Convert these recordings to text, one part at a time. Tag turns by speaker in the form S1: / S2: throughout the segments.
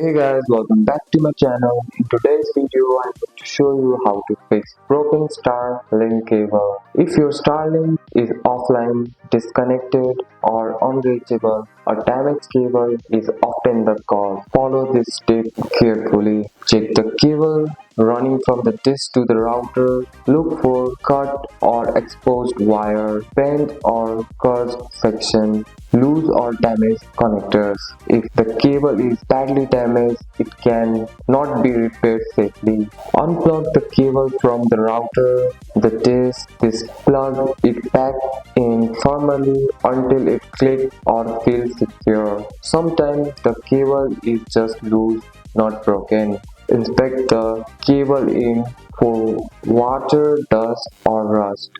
S1: Hey guys, welcome back to my channel. In today's video, I'm going to show you how to fix broken Starlink cable. If your Starlink is offline, disconnected or unreachable, a damaged cable is often the cause. Follow this step carefully. Check the cable running from the dish to the router. Look for cut or exposed wire, bent or curved section, loose or damaged connectors. If the cable is badly damaged, it can not be repaired safely. Unplug the cable from the router, the dish, this plug it back in firmly until it clicks or feels secure. Sometimes the cable is just loose, not broken. Inspect the cable in for water, dust or rust.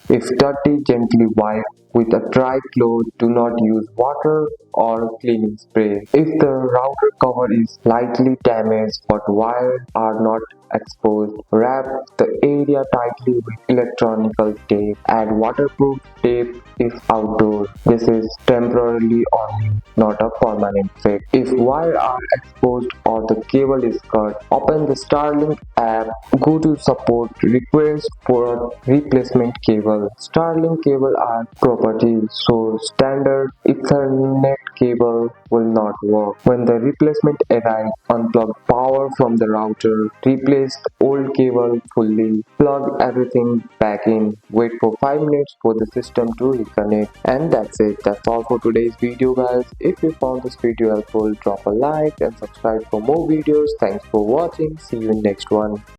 S1: If dirty, gently wipe with a dry cloth. Do not use water or cleaning spray. If the router cover is slightly damaged but wires are not exposed, wrap the area tightly with electronical tape. Add waterproof tape if outdoors. This is temporarily only, not a permanent fix. If wires are exposed or the cable is cut, open the Starlink app, go to support, request for a replacement cable. Starlink cable are property, so standard Ethernet cable will not work. When the replacement arrives, unplug power from the router, replace the old cable fully, plug everything back in, wait for 5 minutes for the system to reconnect. And that's it. That's all for today's video guys. If you found this video helpful, drop a like and subscribe for more videos. Thanks for watching. See you in next one.